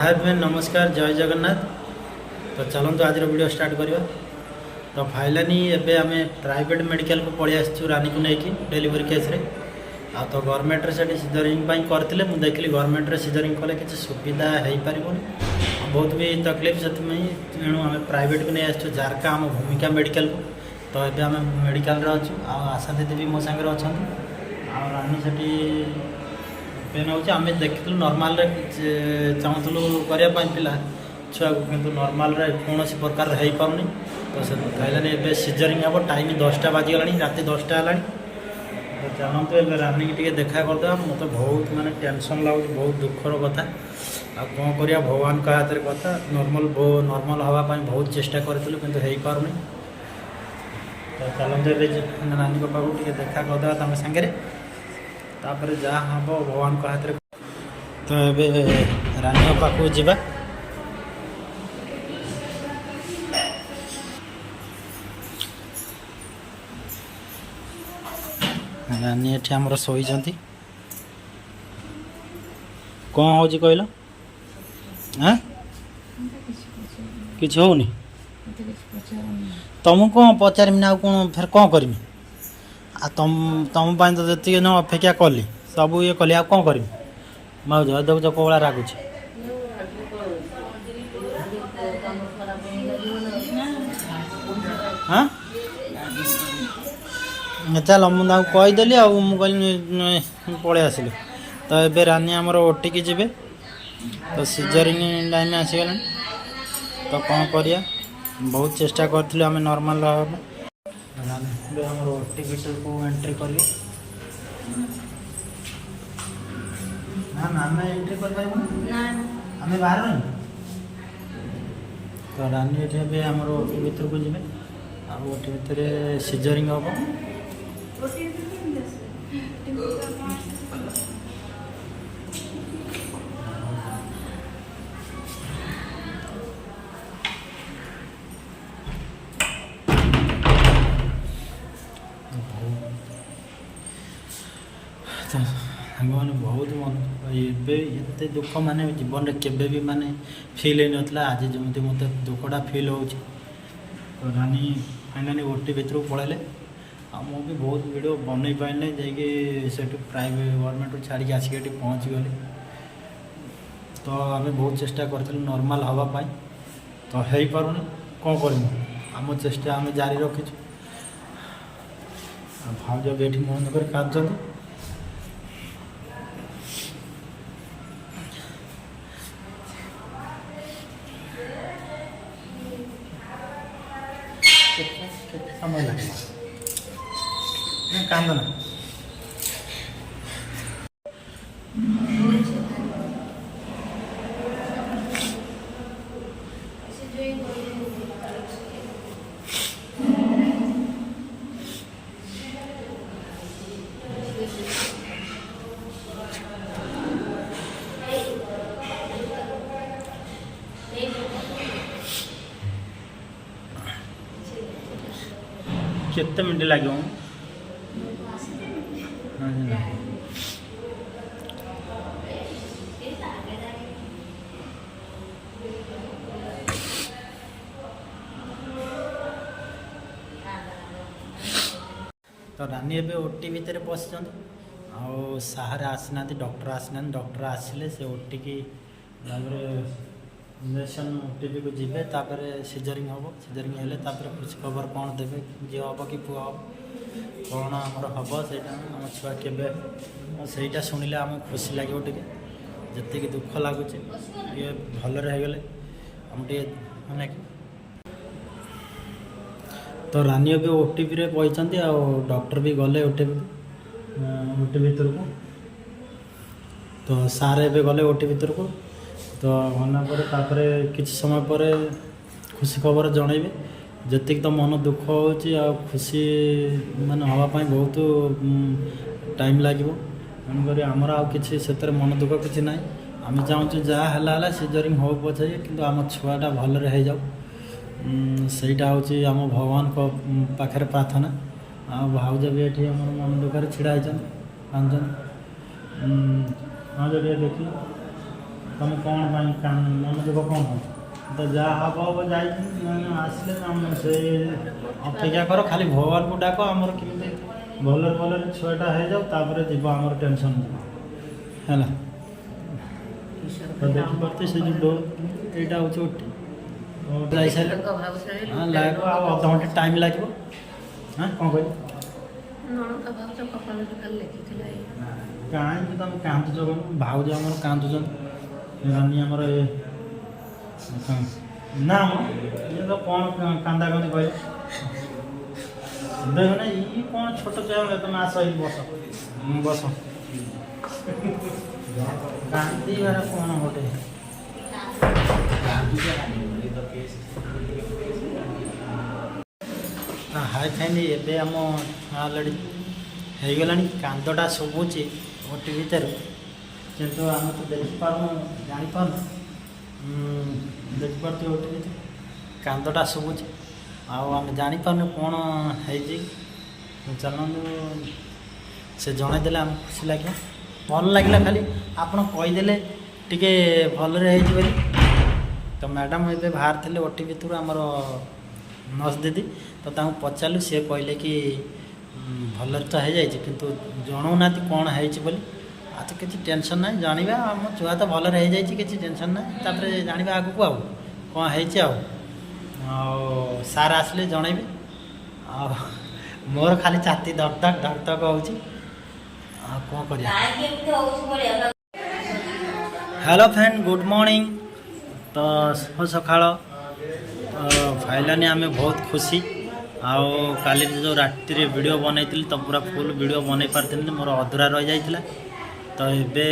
Hi friend नमस्कार जय जगन्नाथ। तो चलते आज वीडियो स्टार्ट करवा। तो फाइलानी एबे आम प्राइवेट मेडिकल को पलि आसचु रानी को लेकिन डिलीवरी केस रे आ तो गवर्नमेंट रे सेठी सिजरिंग पाई करथिले मु देखली गवर्नमेंट रे सिजरिंग कले किसी सुविधा है पारिबोनी बहुत भी तकलीफ से तेणु आम प्राइवेट को नहीं आसचु जारका आम भूमिका मेडिकल को। तो एबे आम मेडिकल रे अच्छु आशा दीदी भी मो संगे अच्छा आ रानी सेठी पेन हो आम देखिलु नर्माल चाहूलु करने पिला छुआ को किंतु नर्माल कौन प्रकार हो पारनी। तो से कहलानी ए सीजरिंग हम टाइम 10टा बाजीगला रात 10टा है। तो चलते ए रानी की देखा करदे मत बहुत माने टेंशन लगुच बहुत दुखर कथा आ कौन करिया भगवान का हाथ कथा नॉर्मल हाँपाई बहुत चेष्टा करूँ किंतु हो पारनी। तो चलते ए नानी पाक देखा करदे सागे तापर जहाँ हम भगवान को हाथ। तो ये रानी पाखु जा रानी एठी हमर सोई जंती कौन हो कहल हाँ कि होनी तुम कौन पचारि ना कौन फिर कौन करमी आ तुम तो जी न अपेक्षा कली सब ये कली आ कौन करमी माउज देखुच कौला रागुच हाँ चल मुझे कहीदेली मुझे पलि आसली। तो ये रानी आमर ओटिकी जी तो सीजरिंग टाइम आसीगला। तो कौन करिया बहुत चेष्टा करूँ आम नॉर्मल आम ओटी भीतर को एंट्री कर एंट्री कर बाहर नहीं। तो रानी ये आम ओटी भीतर को जी ओटी भितर सीजरिंग हम मैंने बहुत मन ये दुख माने जीवन में केवे भी माने फिल हो नाला आज जमी मत दुखटा फिल हो। तो रानी फाइनाली ओटी भर पलैले भी बहुत वीडियो बन पारे जा प्राइवेट गवर्नमेंट छाड़ी आसिक पहुँची गली। तो आम बहुत चेष्टा करूँ नॉर्मल हाँपाई तो हो पारूनी कौन कर आम चेष्टा आम जारी रखीचु। भाज भी ये मन कर कांद समय लगे कांदना केते मिनट लगे तो रानी ए ओटी भितर पशि सारे आसीना डॉक्टर आसीना डॉक्टर आसिले से ओटी की इंजेक्शन ओटीपी को जीवे तापर सीजरिंग हम सीजरिंग हेले खुशी खबर कौन देवे झी हम कि पुआ हम कौन आमर हम से आम छुआ के शुणिले आम खुशी लगे टे जी दुख लगुच ये भलरे होगले आम टे मैंने। तो रानी भी ओटीपी रे पहुँचती आ डॉक्टर भी गले ओटी भीतर को। तो सारे भी गले ओटी भीतर को। तो गला पर किसी समय पर खुशी खबर जनइबे जी तो मन दुख हो खुशी मान हाँपाई बहुत टाइम लगे तेणुक आमर आ कि से मन दुख किसी ना आम चाहूँ जहाँ है सीजरिंग हो पचे कि आम छुआटा भलरे हो जाऊ सहीटा हूँ आम भगवान को पाखे प्रार्थना आ भाउज भी ये मन दुखे छिड़ा होती भाज हाँ जब देखिए तुम कौन मन दुख कौन तो जहाँ हम हम जा आसले से अपेक्षा कर खाली भगवान को डाक आमर केमी भलर भलर छुआटा हो जाऊ तापर जीव आमर टेंशन है तो देखिपे से जो यहाँ हूँ ओटी जाई सारे हाँ लगे अध घंटे टाइम लगे हाँ कौन कह कहीं तुम कांदुच भाज आम कांदुच रानी आमर ना ये तो कौन कांदा कांदी कह देख ना ये कौन छोट छुआ तुम आस बस बस कांदी कौन गोटे हाई फाइनी एबे आम अलरेडी हो गला कांदटा शुभुची ओटी भितर किंतु आम तो देखिपार जापार देखिपार ओटी भितर कांदटा शुभुची आम जापार कौन है चलू से जनईदे आम खुशी लगे भल लगे खाली आपड़ कहीदे टे भल तो मैडम ये बाहर थे ओटी भितर आमर नर्स दीदी तो पचारू सी कहले कि भल तो हो जाए कि जनाऊना कौन है आ तो किसी टेंशन ना जाना आम छुआ तो भल हो जाए कि टेंशन ना जाना आग को कौन है सार आसले जनइबे मोर खाली छाती धक धक धक धक हो कौन कर हेलो फ्रेंड गुड मॉर्निंग तो शुभ सकाळ फाइलानी आम बहुत खुशी आओ काली जो राति वीडियो बनई तो पूरा फुल वीडियो बनई पार्थ मोर अधूरा रही जाइए तो ये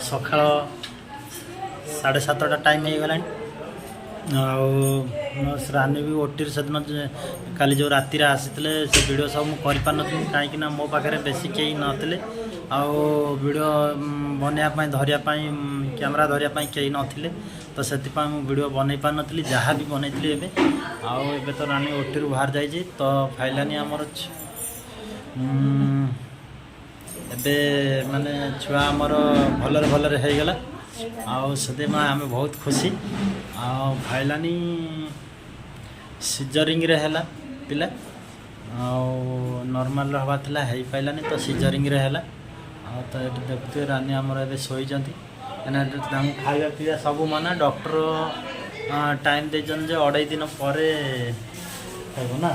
सकाळ 7:30 टाइम हो गला रानी भी ओटी से दिन काली जो राति आसी से वीडियो सब मुझे करें कहीं मो पाखे बेसी कहीं नथिले वीडियो बनवाई धरियापाई कैमेरा धरियापाई कहीं नथिले तो से वीडियो बनई पार नी जहाँ भी बनई एबे तो रानी ओटी बाहर जाइए तो फाइलानी आमर एबे माने छुआ आमर भलर भलर हो गला से आम बहुत खुशी फाइलानी सीजरिंग रे हैला पिला नॉर्मल हवा था हो पाइलानी तो सीजरिंग रे हैला तो ये देखते रानी आमर ए शोचती खाଇବା ପିଇବା ସବୁ ମନା ଡକ୍ଟର ଟାଇମ୍ ଦେଇଛନ୍ତି ଯେ 2.5 ଦିନ ପରେ ହେବ ନା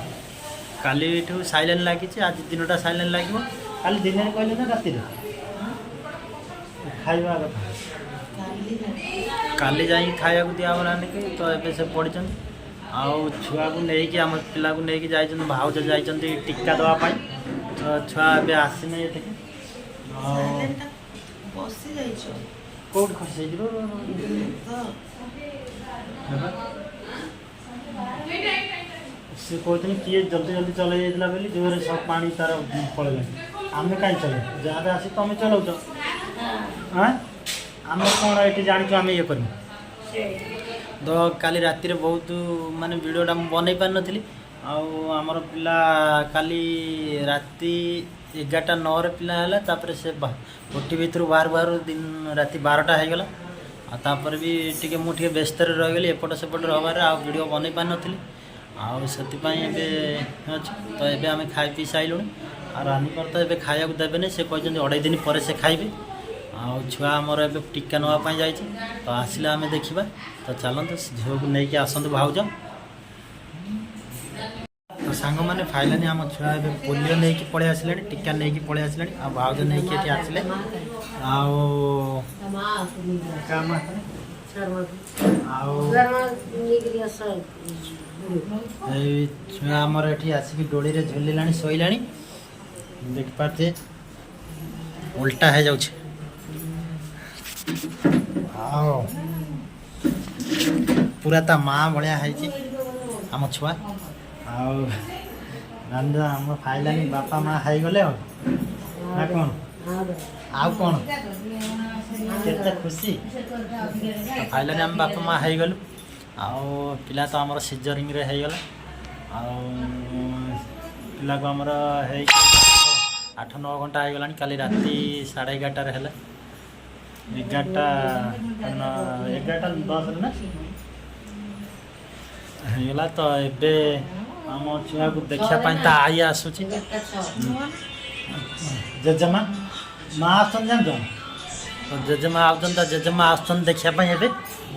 କାଲି ଏଠୁ ସାଇଲେଣ୍ଟ ଲାଗିଛି ଆଜି ଦିନଟା ସାଇଲେଣ୍ଟ ଲାଗିବ କାଲି ଦିନରେ କହିଲେ ନା ରାତିରେ ଖାଇବା କଥା କାଲି ଯାଇକି ଖାଇବାକୁ ଦିଆହେବ ରାନିକି ତ ଏବେ ସେ ପଡ଼ିଛନ୍ତି ଆଉ ଛୁଆକୁ ନେଇକି ଆମ ପିଲାକୁ ନେଇକି ଯାଇଛନ୍ତି ଭାଉଜ ଯାଇଛନ୍ତି ଟିକା ଦେବା ପାଇଁ ତ ଛୁଆ ଏବେ ଆସିନି ଏଠିକି बसी जाइछ कोड खसे जिरो से कहते किए जल्दी जल्दी चले जाइला बेली जोरे सब पानी तार पड़े आमे कहीं चले जहाँ आसी तुम चलाउछ हाँ आम कौन ये जानी आम ये कर तो काली राति बहुत माने वीडियोटा बनई पार नी आमर पिला काली राति 11:09 पिला है तापर से ओटी भितर बाहर बाहर दिन राति 12टा हो गला तापर भी टी मुझे व्यस्त रहीगली एपट सेपट रहार वीडियो बनई पार नी से तो ये आम खाई पी सारूँ रानी पर तो ये खाया देवे से कहते 2.5 दिन पर से खाइबे छुआ आमर ए टीका नापी जाइए तो आसिले आम देखा तो चलते झील को लेकिन आसतु भाउज तो सांग मैंने फाइलानी आम छुआ ए पोलियो नहीं पलि आसिले टीका नहीं पलि आसिले भाउज नहीं आसिले छुआ आमर ये आसिक डोली रे झुलिला शोला देखिपारे उल्टा है जाऊँ पूरा ता माँ भाया है आम छुआ आम फाइलानी बापा माँ हाई गले ना कौन आउ कौन केते खुशी फाइलानी आम बापा माँ हाई गलु पिला तो आमर सीजरिंग रे हो गला पिला को आमर 8-9 घंटा हो गला काली राति 11:30 है एगारटा 11:10 ना ହେଇଗଲା ତ ଏବେ ଆମ ଛୁଆକୁ ଦେଖିବା ପାଇଁ ତା ଆଈ ଆସୁଛି ଜେଜେମା ମା ଆସୁଛନ୍ତି ଜାଣିଛ ତ ଜେଜେମା ଆସୁଛନ୍ତି ତା ଜେଜେମା ଆସୁଛନ୍ତି ଦେଖିବା ପାଇଁ ଏବେ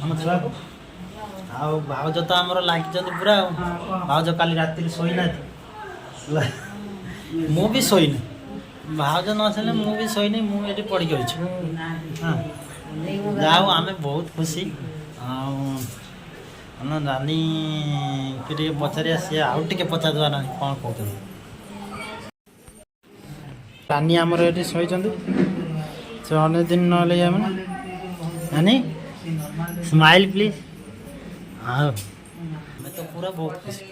ଆମ ଛୁଆକୁ ଆଉ ଭାଉଜ ତ ଆମର ଲାଗିଛନ୍ତି ପୁରା ଆଉ ଭାଉଜ କାଲି ରାତିରେ ଶୋଇନାହାନ୍ତି ମୁଁ ବି ଶୋଇନି ଭାଉଜ ନଥିଲେ ମୁଁ ବି ଶୋଇନି ମୁଁ ଏଠି ପଡ଼ିକି ଅଛି ହଁ ଯାହା ହଉ ଆମେ ବହୁତ ଖୁସି ଆଉ ନାନୀ କି ଟିକେ ପଚାରିବା ସିଏ ଆଉ ଟିକେ ପଚାରିଦେବା ନା କ'ଣ କହୁଛନ୍ତି ରାନୀ ଆମର ଏଠି ଶୋଇଛନ୍ତି ସେ ଅନେକ ଦିନ ନହେଲେ ଆମେ ନାନୀ ସ୍ମାଇଲ୍ ପ୍ଲିଜ୍ ଆଉ ଆମେ ତ ପୁରା ବହୁତ ଖୁସି